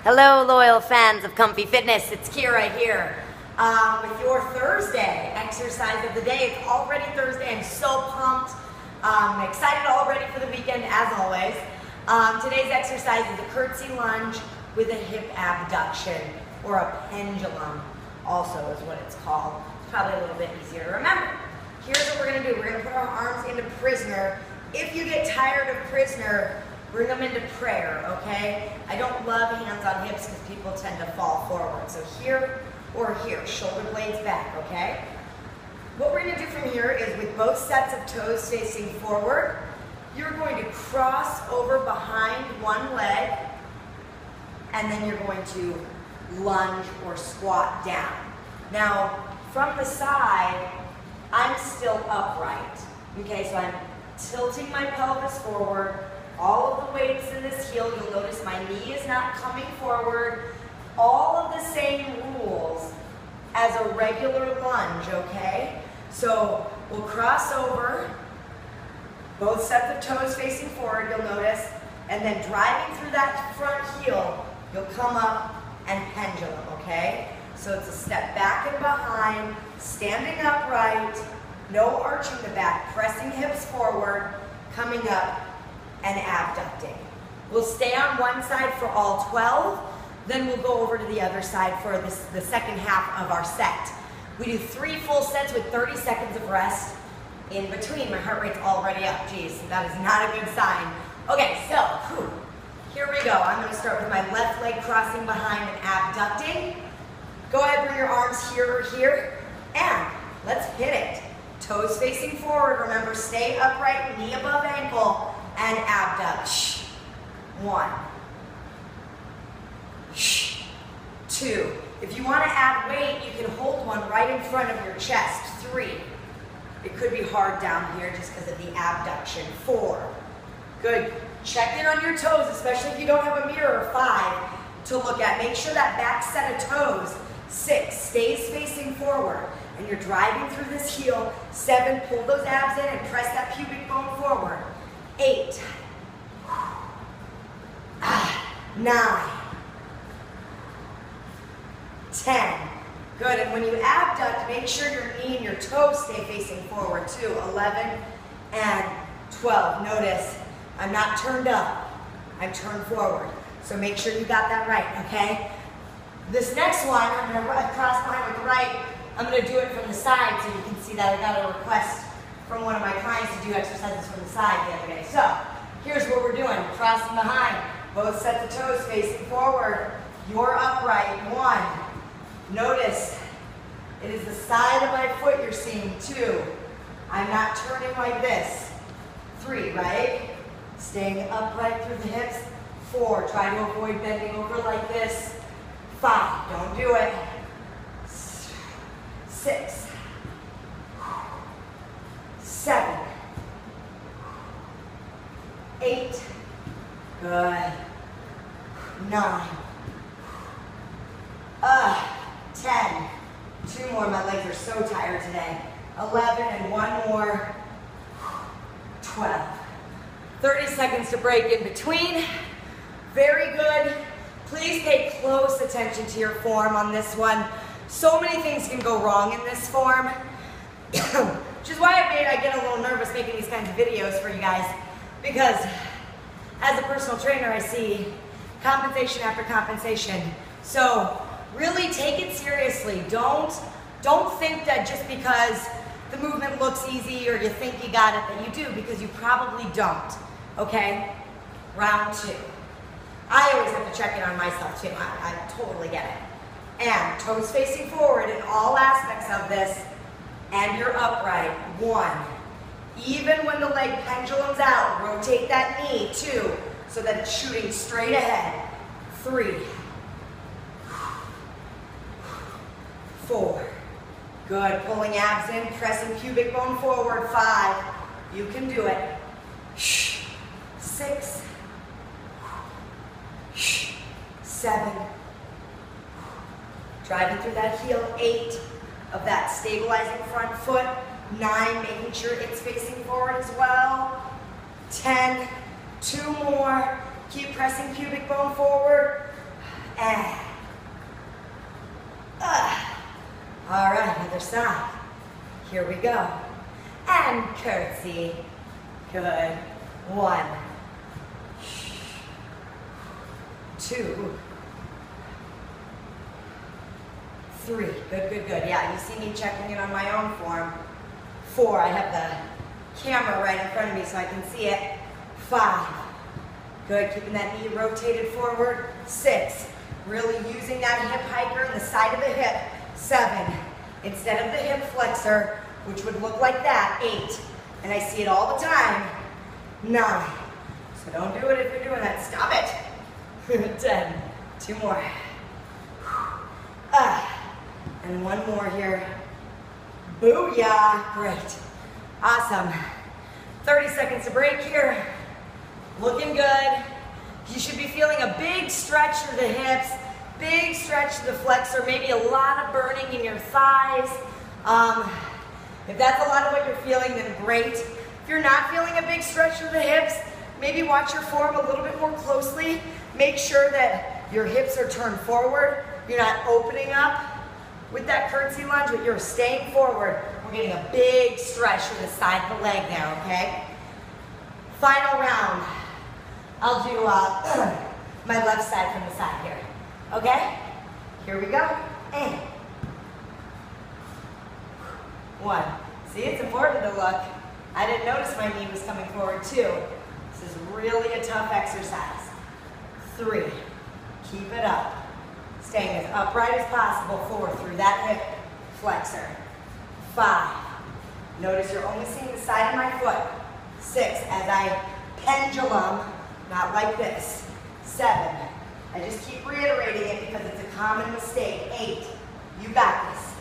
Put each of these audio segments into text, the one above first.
Hello, loyal fans of Comfy Fitness. It's Kira here with your Thursday exercise of the day. It's already Thursday. I'm so pumped. Excited already for the weekend, as always. Today's exercise is a curtsy lunge with a hip abduction, or a pendulum, also is what it's called. It's probably a little bit easier to remember. Here's what we're going to do. We're going to put our arms into prisoner. If you get tired of prisoner, bring them into prayer, okay? I don't love hands on hips because people tend to fall forward. So here or here, shoulder blades back, okay? What we're gonna do from here is with both sets of toes facing forward, you're going to cross over behind one leg, and then you're going to lunge or squat down. Now, from the side, I'm still upright, okay? So I'm tilting my pelvis forward, all of the weights in this heel. You'll notice my knee is not coming forward. All of the same rules as a regular lunge, okay? So we'll cross over, both sets of toes facing forward, you'll notice, and then driving through that front heel, you'll come up and pendulum, okay? So it's a step back and behind, standing upright, no arching the back, pressing hips forward, coming up, and abducting. We'll stay on one side for all 12, then we'll go over to the other side for the second half of our set. We do 3 full sets with 30 seconds of rest in between. My heart rate's already up, geez, that is not a good sign. Okay, so, here we go. I'm gonna start with my left leg crossing behind and abducting. Go ahead, bring your arms here or here, and let's hit it. Toes facing forward, remember, stay upright, knee above ankle, and abduct. 1. 2. If you want to add weight, you can hold one right in front of your chest. 3. It could be hard down here just because of the abduction. 4. Good. Check in on your toes, especially if you don't have a mirror. 5 to look at. Make sure that back set of toes. 6. Stays facing forward. And you're driving through this heel. 7. Pull those abs in and press that pubic bone forward. 8, 9, 10. Good, and when you abduct, make sure your knee and your toes stay facing forward too. 11 and 12. Notice, I'm not turned up, I'm turned forward. So make sure you got that right, okay? This next one, I'm gonna cross behind with the right. I'm gonna do it from the side so you can see that I got a request from one of my clients to do exercises from the side the other day. So, here's what we're doing. Crossing behind, both sets of toes facing forward. You're upright. 1. Notice, it is the side of my foot you're seeing. 2. I'm not turning like this. 3, right? Staying upright through the hips. 4, try to avoid bending over like this. 5, don't do it. 6. 7, 8, good, 9, 10, 2 more, my legs are so tired today, 11, and 1 more, 12, 30 seconds to break in between, very good. Please pay close attention to your form on this one. So many things can go wrong in this form. Which is why I get a little nervous making these kinds of videos for you guys, because as a personal trainer, I see compensation after compensation. So really take it seriously. Don't think that just because the movement looks easy or you think you got it that you do, because you probably don't, okay? Round 2. I always have to check in on myself too. I totally get it. And toes facing forward in all aspects of this. And you're upright. 1. Even when the leg pendulums out, rotate that knee. 2, so that it's shooting straight ahead. 3, 4. Good, pulling abs in, pressing pubic bone forward. 5, you can do it. 6, 7, driving through that heel. 8, of that stabilizing front foot. 9, making sure it's facing forward as well. 10, 2 more. Keep pressing pubic bone forward. side. Here we go. And curtsy. Good. 1, 2, 3. Good, good, good. Yeah, you see me checking in on my own form. 4. I have the camera right in front of me so I can see it. 5. Good, keeping that knee rotated forward. 6. Really using that hip hiker in the side of the hip. 7. Instead of the hip flexor, which would look like that. 8. And I see it all the time. 9. So don't do it if you're doing that. Stop it. 10. 2 more. And 1 more here. Booyah. Great. Awesome. 30 seconds of break here. Looking good. You should be feeling a big stretch to the hips, big stretch to the flexor, maybe a lot of burning in your thighs. If that's a lot of what you're feeling, then great. If you're not feeling a big stretch to the hips, maybe watch your form a little bit more closely. Make sure that your hips are turned forward. You're not opening up with that curtsy lunge, but you're staying forward. We're getting a big stretch to the side of the leg there, okay? Final round. I'll do my left side from the side here, okay? Here we go, and 1. See, it's important to look. I didn't notice my knee was coming forward too. This is really a tough exercise. 3, keep it up. Staying as upright as possible forward through that hip flexor. 5, notice you're only seeing the side of my foot. 6, as I pendulum, not like this. 7, I just keep reiterating it because it's a common mistake. 8, you got this.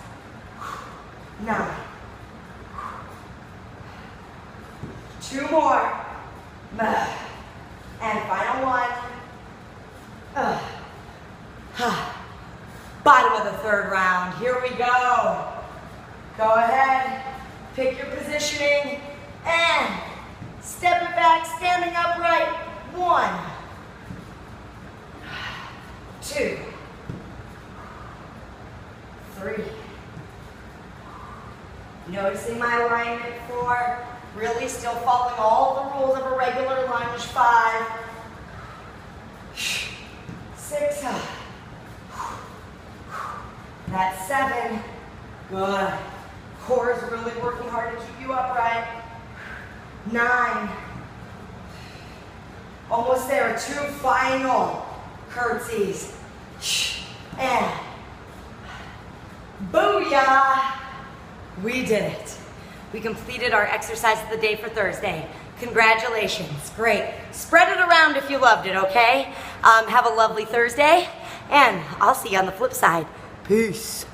9, 2 more. And final 1. Bottom of the 3rd round. Here we go. Go ahead, pick your positioning, and step it back, standing upright. 1, 2, 3. Noticing my alignment. 4, really still following all the rules of a regular lunge. 5, 6, that's 7. Good. Core is really working hard to keep you upright. 9. Almost there. 2 final curtsies. And booyah! We did it. We completed our exercise of the day for Thursday. Congratulations. Great. Spread it around if you loved it, okay? Have a lovely Thursday, and I'll see you on the flip side. Peace.